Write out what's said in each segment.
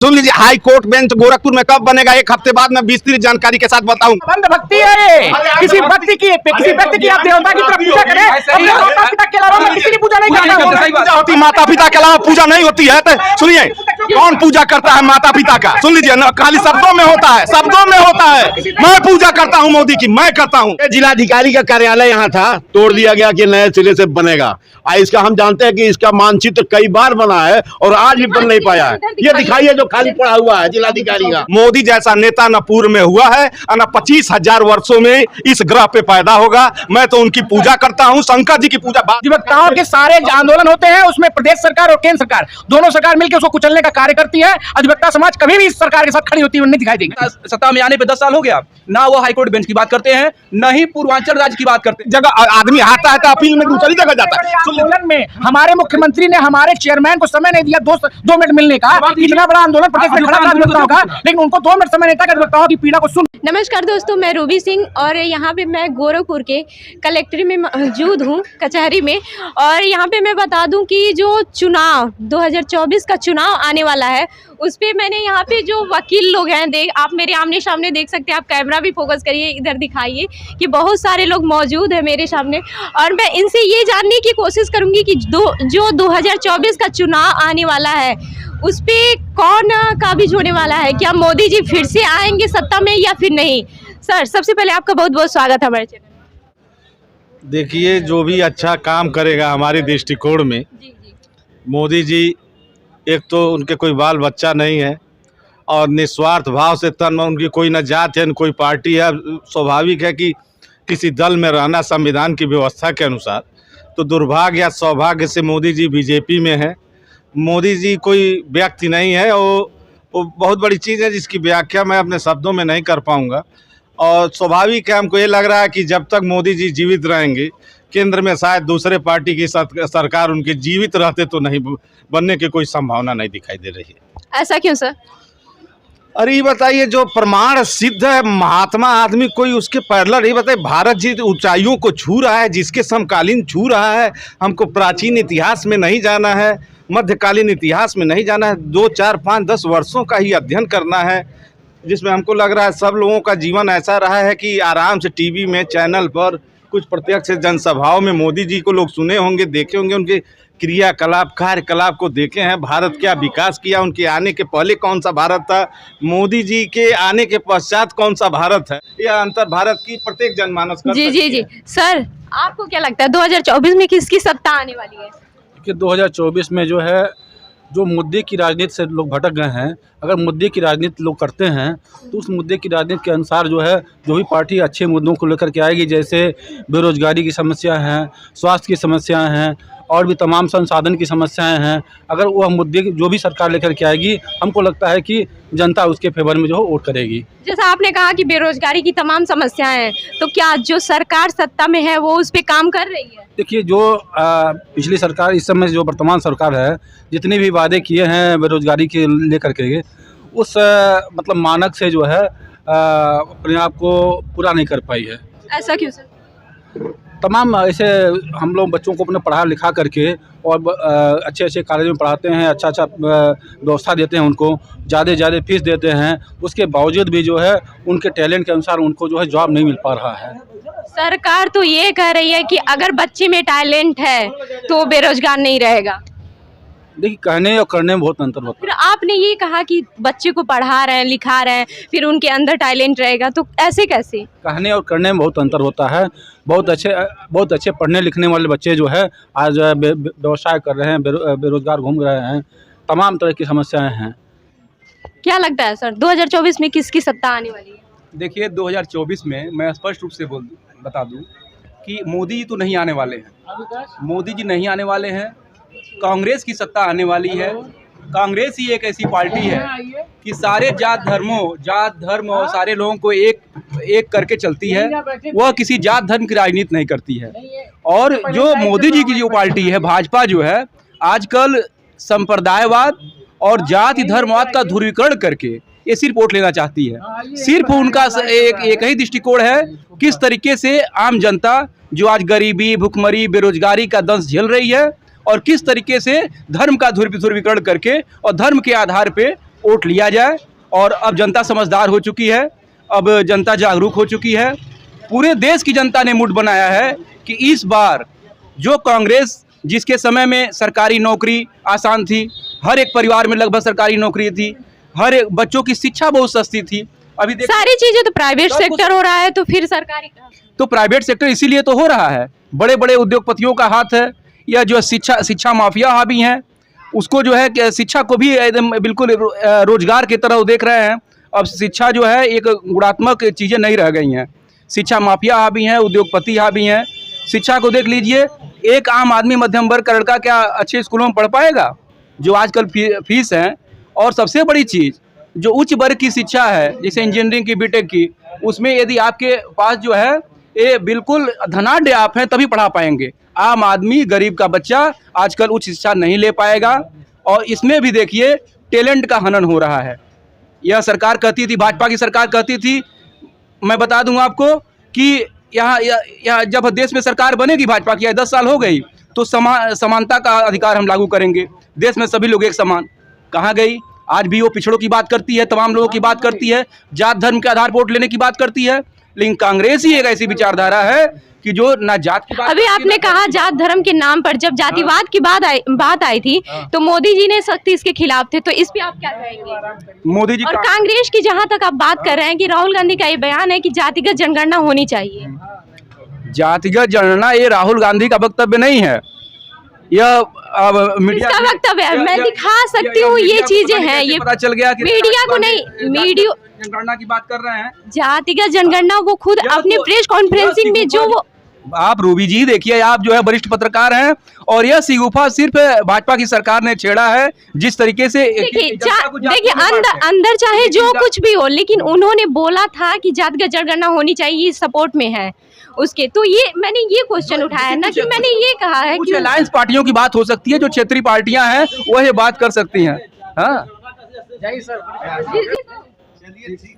सुन लीजिए, high court bench Gorakhpur में कब बनेगा, एक हफ्ते बाद मैं विस्तृत जानकारी के साथ बताऊंगा। बंद भक्ति है ये। किसी व्यक्ति की आप देवता की तरफ पूजा करें, अपने माता पिता के अलावा मैं किसी की पूजा नहीं करता। पूजा होती माता पिता के अलावा पूजा नहीं होती है। तो सुनिए, कौन पूजा करता है माता पिता का? सुन लीजिए ना, खाली शब्दों में होता है, शब्दों में होता है। मैं पूजा करता हूँ मोदी की, मैं करता हूँ। जिलाधिकारी का कार्यालय यहाँ था, तोड़ दिया गया कि नए सिरे से बनेगा। इसका हम जानते हैं कि इसका मानचित्र कई बार बना है और आज भी बन नहीं पाया है। ये दिखाइए जो खाली पड़ा हुआ है जिलाधिकारी का। मोदी जैसा नेता न पूर्व में हुआ है और न 25,000 वर्षों में इस ग्रह पे पैदा होगा। मैं तो उनकी पूजा करता हूँ, शंकर जी की पूजा। अधिवक्ताओं के सारे आंदोलन होते हैं, उसमें प्रदेश सरकार और केंद्र सरकार दोनों सरकार मिलकर उसको कुचलने का कार्य करती है। अधिवक्ता समाज कभी भी इस सरकार के साथ खड़ी होती हुई नहीं दिखाई देगी। सत्ता में आने पे 10 साल हो गया ना, वो हाईकोर्ट बेंच की बात करते हैं, न ही पूर्वांचल राज्य की बात करते हैं। जगह आदमी आता है तो अपील में दूसरी जगह जाता है। आंदोलन में हमारे मुख्यमंत्री ने हमारे चेयरमैन को समय नहीं दिया 2 मिनट मिलने का। इतना बड़ा आंदोलन प्रदेश में खड़ा अधिवक्ताओं का, लेकिन उनको 2 मिनट समय नहीं था कि अधिवक्ताओं की पीड़ा को सुन। नमस्कार दोस्तों, मैं रूबी सिंह और यहाँ पे मैं गोरखपुर के कलेक्ट्री में मौजूद हूँ, कचहरी में। और यहाँ पे मैं बता दूँ कि जो चुनाव 2024 का चुनाव आने वाला है, उस पे मैंने यहाँ पे जो वकील लोग हैं, आप मेरे आमने सामने देख सकते हैं। आप कैमरा भी फोकस करिए, इधर दिखाइए कि बहुत सारे लोग मौजूद हैं मेरे सामने। और मैं इनसे ये जानने की कोशिश करूँगी कि जो 2024 का चुनाव आने वाला है, उस पे कौन काबिज होने वाला है। क्या मोदी जी फिर से आएंगे सत्ता में या फिर नहीं? सर, सबसे पहले आपका बहुत बहुत स्वागत है हमारे चैनल। देखिए, जो भी अच्छा काम करेगा हमारे दृष्टिकोण में, मोदी जी, एक तो उनके कोई बाल बच्चा नहीं है और निस्वार्थ भाव से तन, उनकी कोई न जात है न कोई पार्टी है। स्वाभाविक है कि किसी दल में रहना संविधान की व्यवस्था के अनुसार। तो दुर्भाग्य या सौभाग्य से मोदी जी बीजेपी में है। मोदी जी कोई व्यक्ति नहीं है, वो बहुत बड़ी चीज़ है जिसकी व्याख्या मैं अपने शब्दों में नहीं कर पाऊंगा। और स्वाभाविक है, हमको ये लग रहा है कि जब तक मोदी जी जीवित रहेंगे, केंद्र में शायद दूसरे पार्टी की सरकार उनके जीवित रहते तो नहीं बनने की कोई संभावना नहीं दिखाई दे रही है। ऐसा क्यों सर? अरे ये बताइए, जो प्रमाण सिद्ध है, महात्मा आदमी कोई उसके पैरेलल। ये बताइए, भारत जी ऊंचाइयों को छू रहा है, जिसके समकालीन छू रहा है। हमको प्राचीन इतिहास में नहीं जाना है, मध्यकालीन इतिहास में नहीं जाना है, 2, 4, 5, 10 वर्षों का ही अध्ययन करना है, जिसमें हमको लग रहा है सब लोगों का जीवन ऐसा रहा है कि आराम से टीवी में, चैनल पर, कुछ प्रत्यक्ष जनसभाओं में मोदी जी को लोग सुने होंगे, देखे होंगे, उनके क्रियाकलाप, कार्यकलाप को देखे हैं। भारत क्या विकास किया, उनके आने के पहले कौन सा भारत था, मोदी जी के आने के पश्चात कौन सा भारत है, यह अंतर भारत की प्रत्येक जनमानस कर जी जी जी। सर, आपको क्या लगता है 2024 में किसकी सत्ता आने वाली है? कि 2024 में जो है, जो मुद्दे की राजनीति से लोग भटक गए हैं, अगर मुद्दे की राजनीति लोग करते हैं तो उस मुद्दे की राजनीति के अनुसार जो है, जो भी पार्टी अच्छे मुद्दों को लेकर के आएगी, जैसे बेरोजगारी की समस्या है, स्वास्थ्य की समस्याएं हैं और भी तमाम संसाधन की समस्याएं हैं, अगर वह मुद्दे जो भी सरकार लेकर के आएगी, हमको लगता है कि जनता उसके फेवर में जो है वोट करेगी। जैसा आपने कहा कि बेरोजगारी की तमाम समस्याएं हैं, तो क्या जो सरकार सत्ता में है वो उस पे काम कर रही है? देखिए, जो पिछली सरकार, इस समय जो वर्तमान सरकार है, जितने भी वादे किए हैं बेरोजगारी के लेकर के, उस मतलब मानक से जो है अपने आप को पूरा नहीं कर पाई है। ऐसा क्यों सर? तमाम ऐसे हम लोग बच्चों को अपने पढ़ा लिखा करके और अच्छे अच्छे कॉलेज में पढ़ाते हैं, अच्छा व्यवस्था देते हैं, उनको ज़्यादा फीस देते हैं, उसके बावजूद भी जो है उनके टैलेंट के अनुसार उनको जो है जॉब नहीं मिल पा रहा है। सरकार तो ये कह रही है कि अगर बच्चे में टैलेंट है तो वो बेरोजगार नहीं रहेगा। देखिए, कहने और करने में बहुत अंतर होता है। फिर आपने ये कहा कि बच्चे को पढ़ा रहे हैं, लिखा रहे हैं, फिर उनके अंदर टैलेंट रहेगा, तो ऐसे कैसे? कहने और करने में बहुत अंतर होता है। बहुत अच्छे पढ़ने लिखने वाले बच्चे जो है आज व्यवसाय कर रहे हैं, बेरोजगार घूम रहे हैं, तमाम तरह की समस्याएं हैं। क्या लगता है सर 2024 में किसकी सत्ता आने वाली है? देखिए, 2024 में मैं स्पष्ट रूप से बता दूं कि मोदी जी तो नहीं आने वाले हैं। मोदी जी नहीं आने वाले हैं, कांग्रेस की सत्ता आने वाली है। कांग्रेस ही एक ऐसी पार्टी है कि सारे जात धर्म और सारे लोगों को एक करके चलती है। वह किसी जात धर्म की राजनीति नहीं करती है। और जो मोदी जी की जो पार्टी है, भाजपा, जो है आजकल संप्रदायवाद और जाति धर्मवाद का ध्रुवीकरण करके ये सिर्फ वोट लेना चाहती है। सिर्फ उनका एक ही दृष्टिकोण है, किस तरीके से आम जनता जो आज गरीबी, भुखमरी, बेरोजगारी का दंश झेल रही है, और किस तरीके से धर्म का ध्रुवीकरण करके और धर्म के आधार पे वोट लिया जाए। और अब जनता समझदार हो चुकी है, अब जनता जागरूक हो चुकी है। पूरे देश की जनता ने मूड बनाया है कि इस बार जो कांग्रेस, जिसके समय में सरकारी नौकरी आसान थी, हर एक परिवार में लगभग सरकारी नौकरी थी, हर एक बच्चों की शिक्षा बहुत सस्ती थी, अभी सारी चीजें तो प्राइवेट सेक्टर हो रहा है, तो फिर सरकारी का? तो प्राइवेट सेक्टर इसीलिए तो हो रहा है, बड़े बड़े उद्योगपतियों का हाथ है, या जो शिक्षा माफिया हावी हैं उसको जो है कि शिक्षा को भी एकदम बिल्कुल रोजगार की तरह देख रहे हैं। अब शिक्षा जो है एक गुणात्मक चीज़ें नहीं रह गई हैं, शिक्षा माफिया हावी हैं, उद्योगपति हावी हैं। शिक्षा को देख लीजिए, एक आम आदमी मध्यम वर्ग का लड़का क्या अच्छे स्कूलों में पढ़ पाएगा जो आजकल फीस है। और सबसे बड़ी चीज़ जो उच्च वर्ग की शिक्षा है, जैसे इंजीनियरिंग की, बीटेक की, उसमें यदि आपके पास जो है ये बिल्कुल धनाढ़ आप हैं तभी पढ़ा पाएंगे। आम आदमी, गरीब का बच्चा आजकल उच्च शिक्षा नहीं ले पाएगा। और इसमें भी देखिए टैलेंट का हनन हो रहा है। यह सरकार कहती थी, भाजपा की सरकार कहती थी, मैं बता दूं आपको कि यहाँ जब देश में सरकार बनेगी भाजपा की, 10 साल हो गई, तो समानता का अधिकार हम लागू करेंगे, देश में सभी लोग एक समान। कहाँ गई? आज भी वो पिछड़ों की बात करती है, तमाम लोगों की बात करती है, जात धर्म के आधार पर वोट लेने की बात करती है। लेकिन कांग्रेस ही एक ऐसी विचारधारा है कि जो ना जात की बात। अभी आपने कहा जात धर्म के नाम पर जब जातिवाद की बात आई थी तो मोदी जी ने सख्ती इसके खिलाफ थे, तो इस पे आप क्या कहेंगे? मोदी जी और कांग्रेस की जहां तक आप बात कर रहे हैं कि राहुल गांधी का ये बयान है कि जातिगत जनगणना होनी चाहिए। जातिगत जनगणना ये राहुल गांधी का वक्तव्य नहीं है, यह मीडिया का वक्तव्य है। मैं दिखा सकती हूँ, ये चीजें हैं, ये पता चल गया कि मीडिया को नहीं, मीडिया जनगणना की बात कर रहे हैं। जातिगत जनगणना वो खुद अपने प्रेस कॉन्फ्रेंसिंग में जो वो आप रूबी जी देखिए, आप जो है वरिष्ठ पत्रकार हैं, और यह सिगुफा सिर्फ भाजपा की सरकार ने छेड़ा है। जिस तरीके से देखिए अंदर चाहे जो कुछ भी हो, लेकिन उन्होंने बोला था कि जातिगत जनगणना होनी चाहिए, सपोर्ट में है उसके। तो ये मैंने ये क्वेश्चन उठाया ना कि मैंने ये कहा है कुछ कि अलायंस पार्टियों की बात हो सकती है, जो क्षेत्रीय पार्टियां हैं वह ये बात कर सकती हैं। हाँ,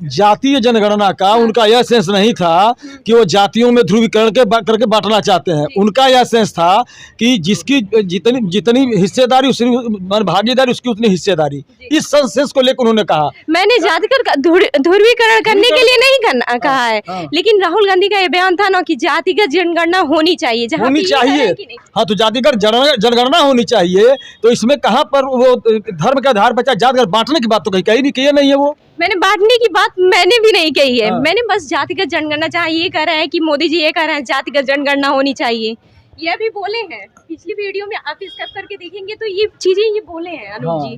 जातीय जनगणना का उनका यह सेंस नहीं था कि वो जातियों में ध्रुवीकरण करके बांटना चाहते हैं। उनका यह सेंस था कि जिसकी जितनी हिस्सेदारी, उसकी भागीदारी, उसकी उतनी हिस्सेदारी। इस सेंस को लेकर उन्होंने कहा। मैंने जातिगत ध्रुवीकरण करने के लिए नहीं कहा है, लेकिन राहुल गांधी का ये बयान था ना कि जातिगत जनगणना होनी चाहिए, होनी चाहिए। हाँ, तो जातिगत जनगणना होनी चाहिए, तो इसमें कहाँ पर वो धर्म के आधार पर जातिगत बांटने की बात तो कहीं नहीं है। वो मैंने बांटने की बात मैंने भी नहीं कही है। मैंने बस जातिगत जनगणना चाहिए, ये कह रहे हैं कि मोदी जी ये कह रहे हैं जातिगत जनगणना होनी चाहिए, ये भी बोले हैं। पिछली वीडियो में आप स्टेप करके देखेंगे तो ये चीजें ये बोले हैं अनुज जी।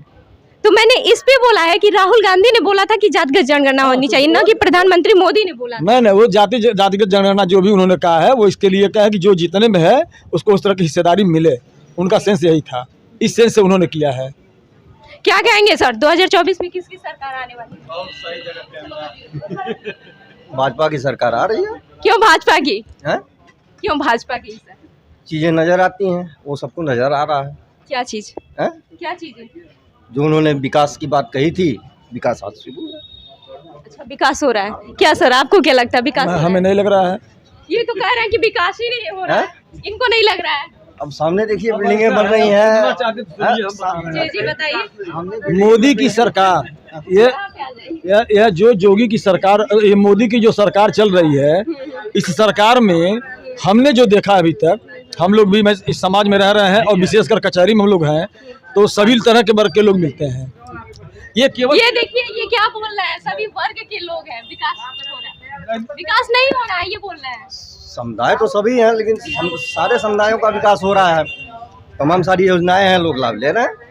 तो मैंने इस पे बोला है कि राहुल गांधी ने बोला था कि जातिगत जनगणना होनी चाहिए, ना कि प्रधानमंत्री मोदी ने बोला। नहीं, वो जातिगत जनगणना जो भी उन्होंने कहा है वो इसके लिए कहा है कि जो जितने में है उसको उस तरह की हिस्सेदारी मिले। उनका सेंस यही था, इस सेंस से उन्होंने किया है। क्या कहेंगे सर, 2024 में किसकी सरकार आने वाली है? भाजपा की सरकार आ रही है। क्यों भाजपा की? क्यों भाजपा की सर? चीजें नजर आती हैं, वो सबको नजर आ रहा है। क्या चीज है? क्या चीज है? जो उन्होंने विकास की बात कही थी, विकास आज शुरू है। अच्छा, विकास हो रहा है क्या सर? आपको क्या लगता है विकास? हमें नहीं लग रहा है। ये तो कह रहे हैं कि विकास ही नहीं हो रहा है, इनको नहीं लग रहा है। अब सामने देखिए बिल्डिंगें बन रही हैं। जी बताइए। मोदी की सरकार, यह जो जोगी की सरकार, ये मोदी की जो सरकार चल रही है, इस सरकार में हमने जो देखा अभी तक, हम लोग भी इस समाज में रह रहे हैं और विशेषकर कचहरी में हम लोग हैं, तो सभी तरह के वर्ग के लोग मिलते हैं। ये केवल ये देखिए, ये क्या बोल रहा है, सभी वर्ग के लोग हैं, विकास हो रहा है, विकास नहीं हो रहा है, ये बोल रहे हैं। समुदाय तो सभी हैं, लेकिन सारे समुदायों का विकास हो रहा है, तमाम सारी योजनाएं हैं, लोग लाभ ले रहे हैं।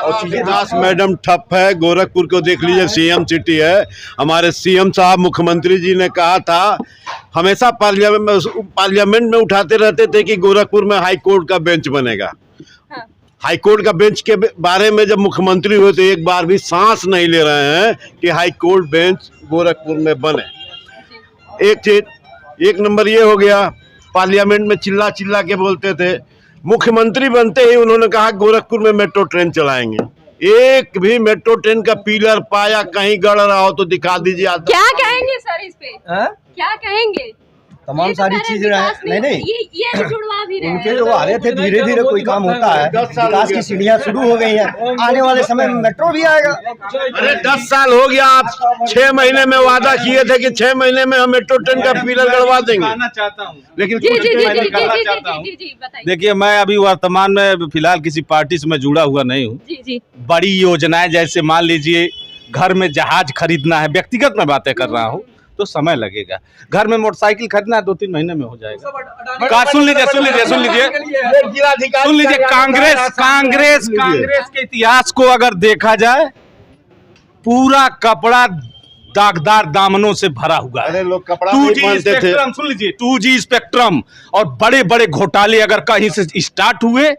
और विकास मैडम ठप है। गोरखपुर को देख लीजिए, सीएम सिटी है। हमारे सीएम साहब, मुख्यमंत्री जी ने कहा था, हमेशा पार्लियामेंट में उठाते रहते थे कि गोरखपुर में हाई कोर्ट का बेंच बनेगा। हाई कोर्ट का बेंच के बारे में जब मुख्यमंत्री हुए तो एक बार भी सांस नहीं ले रहे हैं कि हाई कोर्ट बेंच गोरखपुर में बने। एक नंबर ये हो गया, पार्लियामेंट में चिल्ला चिल्ला के बोलते थे। मुख्यमंत्री बनते ही उन्होंने कहा गोरखपुर में मेट्रो ट्रेन चलाएंगे। एक भी मेट्रो ट्रेन का पिलर पाया कहीं गड़ रहा हो तो दिखा दीजिए। क्या कहेंगे सर इस पे? क्या कहेंगे? तमाम सारी चीजें नहीं ये जुड़वा भी रहे उनके जो आ रहे थे, धीरे धीरे कोई काम होता है, विकास की सीढ़ियां शुरू हो गई हैं। आने वाले समय में मेट्रो भी आएगा। अरे 10 साल हो गया, आप 6 महीने में वादा किए थे कि 6 महीने में हम मेट्रो ट्रेन का पिलर गड़वा देंगे, लेकिन जी कुछ जी जी नहीं जी करना जी चाहता हूँ। जी जी बताइए। देखिए, मैं अभी वर्तमान में फिलहाल किसी पार्टी से मैं जुड़ा हुआ नहीं हूँ। जी जी बड़ी योजनाएं जैसे मान लीजिए घर में जहाज खरीदना है, व्यक्तिगत में बातें कर रहा हूँ, तो समय लगेगा। घर में मोटरसाइकिल खरीदना है 2-3 महीने में हो जाएगा। सुन लीजिए कांग्रेस के इतिहास को अगर देखा जाए, पूरा कपड़ा दागदार दामनों से भरा हुआ है। अरे लोग कपड़ा 2G नहीं पहनते थे। स्पेक्ट्रम, सुन लीजिए, 2G स्पेक्ट्रम और बड़े बड़े घोटाले अगर कहीं से स्टार्ट हुए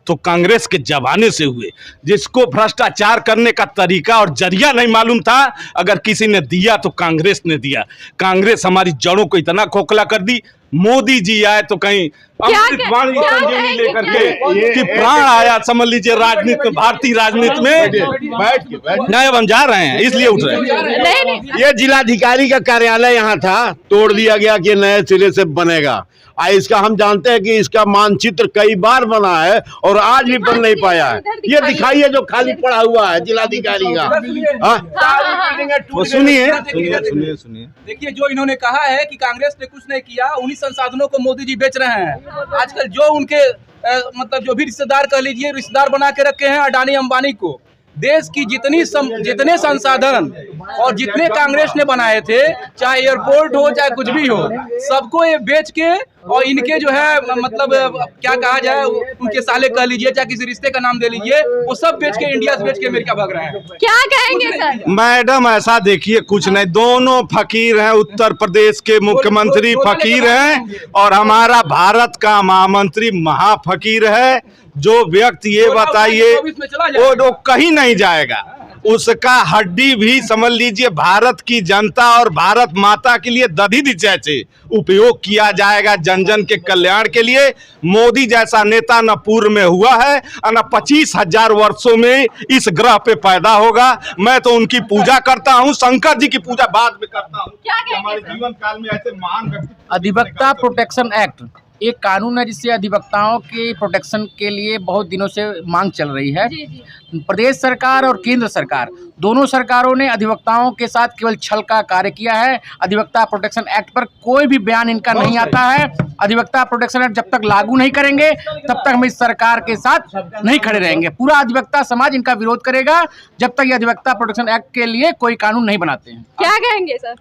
तो कांग्रेस के जमाने से हुए। जिसको भ्रष्टाचार करने का तरीका और जरिया नहीं मालूम था, अगर किसी ने दिया तो कांग्रेस ने दिया। कांग्रेस हमारी जड़ों को इतना खोखला कर दी। मोदी जी आए तो कहीं अमृतवाणी संजीवनी लेकर के कि प्राण आया, समझ लीजिए, राजनीति में, भारतीय राजनीति में। नहीं, अब हम जा रहे हैं, इसलिए उठ रहे हैं। ये जिलाधिकारी का कार्यालय यहाँ था, तोड़ दिया गया कि नए सिरे से बनेगा। इसका हम जानते हैं कि इसका मानचित्र कई बार बना है और आज भी बन नहीं पाया है। ये दिखाइए जो खाली पड़ा हुआ है जिलाधिकारी का। सुनिए, देखिए, जो इन्होंने कहा है कि कांग्रेस ने कुछ नहीं किया, उन्हीं संसाधनों को मोदी जी बेच रहे हैं। आजकल जो उनके मतलब जो भी रिश्तेदार कह लीजिए, रिश्तेदार बना के रखे हैं अडानी अंबानी को। देश की जितने संसाधन और जितने कांग्रेस ने बनाए थे, चाहे एयरपोर्ट हो चाहे कुछ भी हो, सबको ये बेच के, और इनके जो है मतलब क्या कहा जाए, उनके साले कह लीजिए, चाहे किसी रिश्ते का नाम दे लीजिए, वो सब बेच के इंडिया से बेच के अमेरिका भाग रहे हैं। क्या कहेंगे सर? मैडम, ऐसा देखिए, कुछ नहीं, दोनों फकीर हैं। उत्तर प्रदेश के मुख्यमंत्री फकीर हैं और हमारा भारत का महामंत्री महाफकीर है। जो व्यक्ति ये बताइए, वो कहीं नहीं जाएगा, उसका हड्डी भी समझ लीजिए भारत की जनता और भारत माता के लिए दधीचि जैसे उपयोग किया जाएगा, जन जन के कल्याण के लिए। मोदी जैसा नेता न पूर्व में हुआ है और न 25,000 वर्षों में इस ग्रह पे पैदा होगा। मैं तो उनकी पूजा करता हूँ, शंकर जी की पूजा बाद में करता हूँ। हमारे जीवन काल में ऐसे महान व्यक्ति। अधिवक्ता प्रोटेक्शन एक्ट एक कानून है जिससे अधिवक्ताओं के प्रोटेक्शन के लिए बहुत दिनों से मांग चल रही है। प्रदेश सरकार और केंद्र सरकार दोनों सरकारों ने अधिवक्ताओं के साथ केवल छल का कार्य किया है। अधिवक्ता प्रोटेक्शन एक्ट पर कोई भी बयान इनका नहीं आता है। अधिवक्ता प्रोटेक्शन एक्ट जब तक लागू नहीं करेंगे तब तक हम इस सरकार के साथ नहीं खड़े रहेंगे। पूरा अधिवक्ता समाज इनका विरोध करेगा जब तक ये अधिवक्ता प्रोटेक्शन एक्ट के लिए कोई कानून नहीं बनाते हैं। क्या कहेंगे सर?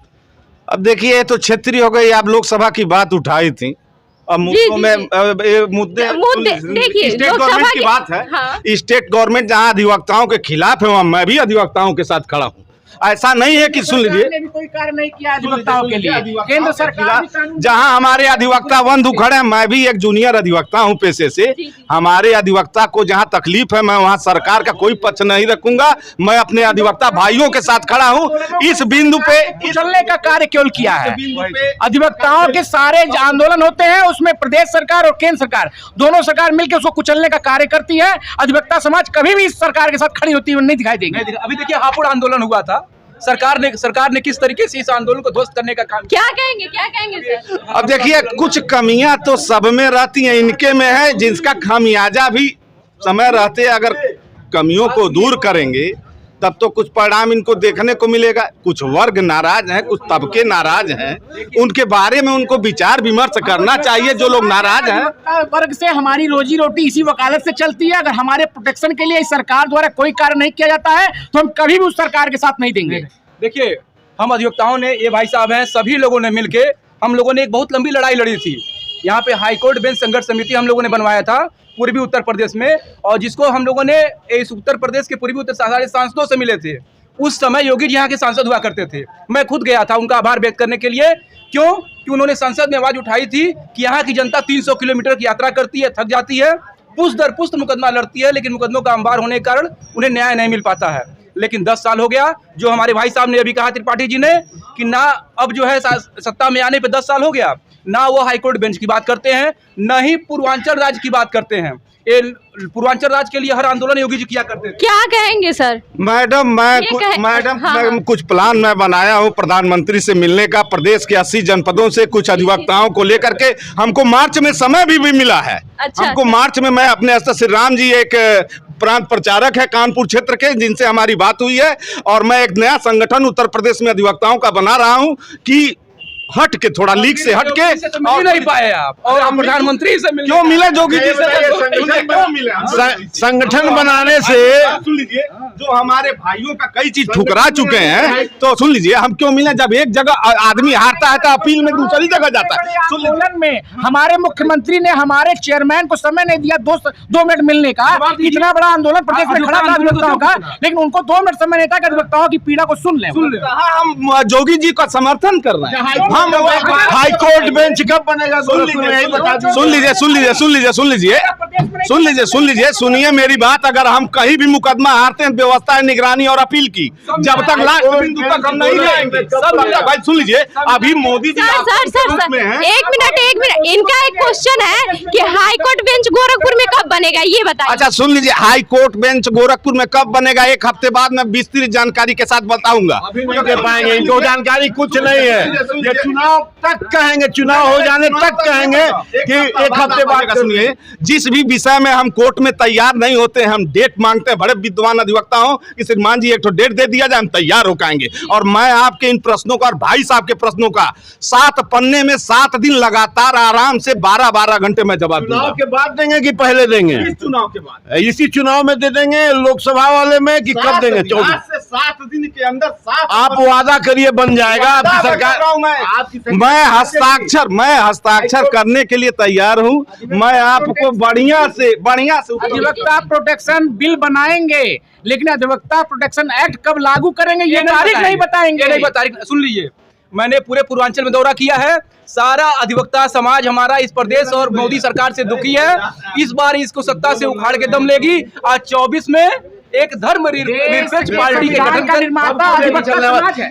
अब देखिए, ये तो क्षेत्रीय हो गई। आप लोकसभा की बात उठाई थी, अब मुद्दों में मुद्दे देखिए, स्टेट गवर्नमेंट की बात है। हाँ। स्टेट गवर्नमेंट जहाँ अधिवक्ताओं के खिलाफ है, वहाँ मैं भी अधिवक्ताओं के साथ खड़ा हूँ। ऐसा नहीं है कि, सुन लीजिए, भी कोई कार्य नहीं किया अधिवक्ताओं के लिए। केंद्र सरकार जहां हमारे अधिवक्ता बंधु खड़े हैं, मैं भी एक जूनियर अधिवक्ता हूं पेशे से। हमारे अधिवक्ता को जहां तकलीफ है, मैं वहां सरकार का कोई पक्ष नहीं रखूंगा। मैं अपने अधिवक्ता भाइयों के साथ खड़ा हूं। इस बिंदु पे कुचलने का कार्य केवल किया है। अधिवक्ताओं के सारे आंदोलन होते हैं, उसमें प्रदेश सरकार और केंद्र सरकार दोनों सरकार मिलकर उसको कुचलने का कार्य करती है। अधिवक्ता समाज कभी भी इस सरकार के साथ खड़ी होती हुई नहीं दिखाई देगी। अभी देखिए, हापुड़ आंदोलन हुआ था, सरकार ने किस तरीके से इस आंदोलन को ध्वस्त करने का काम किया। क्या कहेंगे सर? अब देखिए, कुछ कमियां तो सब में रहती हैं, इनके में है, जिसका खामियाजा भी समय रहते अगर कमियों को दूर करेंगे तब तो कुछ परिणाम इनको देखने को मिलेगा। कुछ वर्ग नाराज हैं, कुछ तबके नाराज हैं, उनके बारे में उनको विचार विमर्श करना चाहिए। जो लोग नाराज हैं, वर्ग से हमारी रोजी रोटी इसी वकालत से चलती है। अगर हमारे प्रोटेक्शन के लिए इस सरकार द्वारा कोई कार्य नहीं किया जाता है तो हम कभी भी उस सरकार के साथ नहीं देंगे। देखिए, हम अधिवक्ताओं ने, ये भाई साहब हैं, सभी लोगों ने मिलके हम लोगों ने एक बहुत लंबी लड़ाई लड़ी थी। यहाँ पे हाईकोर्ट बेंच संघर्ष समिति हम लोगों ने बनवाया था पूर्वी उत्तर प्रदेश में, और जिसको हम लोगों ने इस उत्तर प्रदेश के पूर्वी उत्तर सारे सांसदों से मिले थे। उस समय योगी जी यहाँ के सांसद हुआ करते थे। मैं खुद गया था उनका आभार व्यक्त करने के लिए। क्यों? कि उन्होंने संसद में आवाज उठाई थी कि यहाँ की जनता 300 किलोमीटर की यात्रा करती है, थक जाती है, पुष्ट दर पुष्ट मुकदमा लड़ती है, लेकिन मुकदमों का अंबार होने के कारण उन्हें न्याय नहीं मिल पाता है। लेकिन 10 साल हो गया, जो हमारे भाई साहब ने अभी कहा, त्रिपाठी जी ने, कि ना अब जो है सत्ता में आने पे 10 साल हो गया, ना वो हाईकोर्ट बेंच की बात करते हैं, न ही पूर्वांचल राज्य की बात करते हैं। ये पूर्वांचल राज्य के लिए हर आंदोलन योगी जी किया करते थे। क्या कहेंगे सर? मैडम मैं कुछ प्लान मैं बनाया हूँ प्रधानमंत्री से मिलने का। प्रदेश के 80 जनपदों से कुछ अधिवक्ताओं को लेकर के हमको मार्च में समय भी मिला है। अच्छा, हमको मार्च में मैं अपने स्तर से राम जी एक प्रांत प्रचारक है कानपुर क्षेत्र के, जिनसे हमारी बात हुई है, और मैं एक नया संगठन उत्तर प्रदेश में अधिवक्ताओं का बना रहा हूँ कि हट के थोड़ा लीग से हट के और नहीं पाए आप, और आप प्रधानमंत्री से क्यों मिले जोगी जी से? क्यों मिले? संगठन बनाने से सुन लीजिए, जो हमारे भाइयों का कई चीज ठुकरा चुके हैं, तो सुन लीजिए हम क्यों मिले? जब एक जगह आदमी हारता है तो अपील में दूसरी जगह जाता है। आंदोलन में हमारे मुख्यमंत्री ने हमारे चेयरमैन को समय नहीं दिया 2 मिनट मिलने का। इतना बड़ा आंदोलन प्रदेश में खड़ा था अधिवक्ताओं का, लेकिन उनको 2 मिनट समय नहीं था कि अधिवक्ताओं की पीड़ा को सुन लें। हम जोगी जी का समर्थन कर रहे हैं। हम हाई कोर्ट बेंच कब बनेगा? सुनिए, सुनिए मेरी बात। अगर हम कहीं भी मुकदमा हारते हैं, व्यवस्था है निगरानी और अपील की, जब तक लास्ट बिंदु तक हम नहीं जाएंगे। भाई सुन लीजिए, अभी मोदी जी सर में हैं। एक मिनट, इनका एक क्वेश्चन है कि हाई कोर्ट बेंच गोरखपुर में कब बनेगा, ये बताइए। अच्छा सुन लीजिए, हाई कोर्ट बेंच गोरखपुर में कब बनेगा, 1 हफ्ते बाद मैं विस्तृत जानकारी के साथ बताऊंगा। अभी नहीं दे पाएंगे, इनको जानकारी कुछ नहीं है। ये चुनाव तक कहेंगे, चुनाव हो जाने तक कहेंगे कि 1 हफ्ते बाद। सुनिए, जिस भी विषय में हम कोर्ट में तैयार नहीं होते, हम डेट मांगते हैं। बड़े विद्वान अधिवक्ता हो कि श्रीमान जी एक तो डेट दे दिया जाए, हम तैयार हो पाएंगे। और मैं आपके इन प्रश्नों का और भाई साहब के प्रश्नों का 7 पन्ने में 7 दिन लगातार आराम से 12-12 घंटे में जवाब दूंगा। चुनाव के बाद देंगे कि पहले देंगे? इस चुनाव के बाद, इसी चुनाव में दे देंगे लोकसभा वाले में कि कब देंगे? 7 से 7 दिन के अंदर 7 आप वादा करिए बन जाएगा आपकी सरकार। मैं हस्ताक्षर करने के लिए तैयार हूं। मैं आपको बढ़िया से अधिवक्ता प्रोटेक्शन बिल बनाएंगे, लेकिन अधिवक्ता प्रोटेक्शन एक्ट कब लागू करेंगे ये तारीख नहीं बताएंगे। नहीं बता, सुन लीजिए, मैंने पूरे पूर्वांचल में दौरा किया है। सारा अधिवक्ता समाज हमारा इस प्रदेश और मोदी सरकार से दुखी है। इस बार इसको सत्ता से उखाड़ के दम लेगी। आज 24 में एक धर्म निरपेक्ष पार्टी के गठन का निर्माता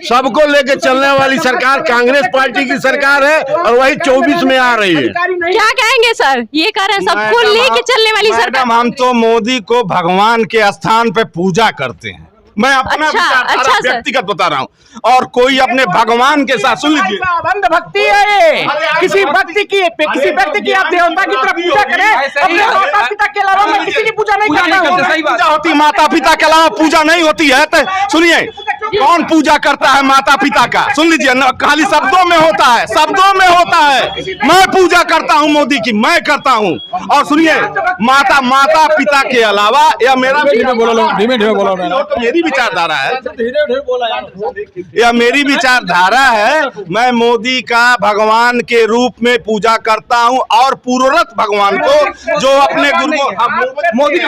सबको लेके चलने वाली सरकार कांग्रेस पार्टी की सरकार है, और वही 24 में आ रही है। क्या कहेंगे सर? ये कह रहे हैं सबको लेके चलने वाली सरकार। हम तो मोदी को भगवान के स्थान पे पूजा करते हैं। मैं अपना अच्छा व्यक्तिगत बता रहा हूँ, और कोई अपने भगवान के साथ। सुन लीजिए, अंध भक्ति है ये। किसी व्यक्ति की आप देवता की तरफ पूजा करें, अपने माता पिता के अलावा मैं किसी की पूजा नहीं करता हूं। पूजा होती माता पिता के अलावा पूजा नहीं होती है। तो सुनिए, कौन पूजा करता है माता पिता का? सुन लीजिए, खाली शब्दों में होता है, शब्दों में होता है। मैं पूजा करता हूँ मोदी की, मैं करता हूँ। और सुनिए, माता पिता के अलावा, या मेरा मेरी विचारधारा है, यह मेरी विचारधारा है। मैं मोदी का भगवान के रूप में पूजा करता हूं, और पूर्वरत भगवान को, जो अपने गुरु को मोदी।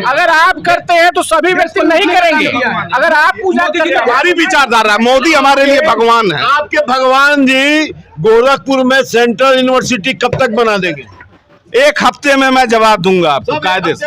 अगर आप करते हैं तो सभी व्यक्ति नहीं करेंगे। अगर आप पूजा करते हैं, हमारी विचारधारा, मोदी हमारे लिए भगवान है। आपके भगवान जी गोरखपुर में सेंट्रल यूनिवर्सिटी कब तक बना देंगे? 1 हफ्ते में मैं जवाब दूंगा आपको कायदे से।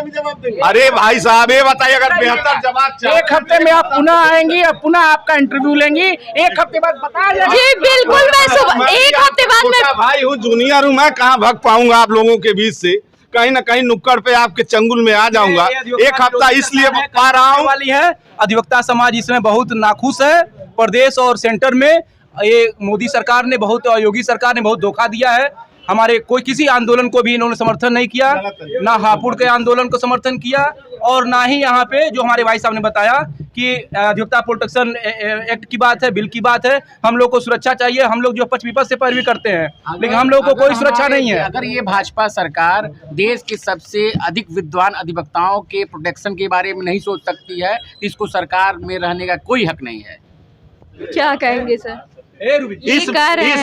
अरे भाई साहब, ये बताइए, अगर बेहतर जवाब 1 हफ्ते में आप पुनः आएंगी और पुनः आपका इंटरव्यू लेंगी। 1 हफ्ते बाद बता जाएगा। जी बिल्कुल, मैं सुबह 1 हफ्ते बाद में भाई हूँ, जूनियर हूँ, मैं कहाँ भाग पाऊंगा आप लोगों के बीच से? कहीं ना कहीं नुक्कड़ पे आपके चंगुल में आ जाऊंगा। 1 हफ्ता इसलिए पा रहा हूँ। वाली है अधिवक्ता समाज इसमें बहुत नाखुश है। प्रदेश और सेंटर में ये मोदी सरकार ने योगी सरकार ने बहुत धोखा दिया है। हमारे किसी आंदोलन को भी इन्होंने समर्थन नहीं किया, ना हापुड़ के आंदोलन को समर्थन किया, और ना ही यहाँ पे जो हमारे भाई साहब ने बताया कि अधिवक्ता प्रोटेक्शन एक्ट की बात है, बिल की बात है। हम लोग को सुरक्षा चाहिए। हम लोग जो पक्ष विपक्ष से पैरवी करते हैं, लेकिन हम लोग को कोई सुरक्षा नहीं है। अगर ये भाजपा सरकार देश के सबसे अधिक विद्वान अधिवक्ताओं के प्रोटेक्शन के बारे में नहीं सोच सकती है, इसको सरकार में रहने का कोई हक नहीं है। क्या कहेंगे सर? इस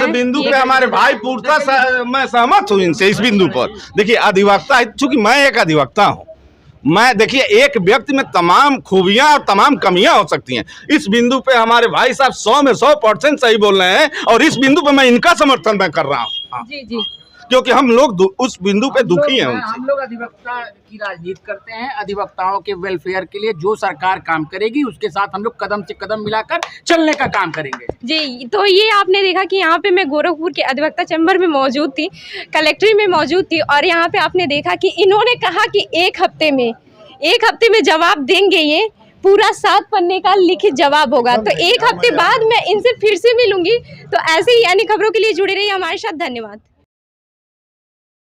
बिंदु पे हमारे भाई पूर्णतः मैं सहमत हूँ इनसे। इस बिंदु पर देखिए, अधिवक्ता, चूंकि मैं एक अधिवक्ता हूँ, मैं देखिए, एक व्यक्ति में तमाम खूबियां और तमाम कमियां हो सकती हैं। इस बिंदु पे हमारे भाई साहब 100 में 100% सही बोल रहे हैं, और इस बिंदु पे मैं इनका समर्थन मैं कर रहा हूँ। जी। क्योंकि हम लोग उस बिंदु पे दुखी हैं उनसे। हम लोग अधिवक्ता की राजनीति करते हैं, अधिवक्ताओं के वेलफेयर के लिए जो सरकार काम करेगी उसके साथ हम लोग कदम से कदम मिलाकर चलने का काम करेंगे। जी, तो ये आपने देखा कि यहाँ पे मैं गोरखपुर के अधिवक्ता चैम्बर में मौजूद थी, कलेक्ट्री में मौजूद थी, और यहाँ पे आपने देखा कि इन्होंने कहा कि एक हफ्ते में जवाब देंगे, ये पूरा 7 पन्ने का लिखित जवाब होगा। तो एक हफ्ते बाद मैं इनसे फिर से मिलूंगी। तो ऐसे ही अन्य खबरों के लिए जुड़े रहिए हमारे साथ। धन्यवाद।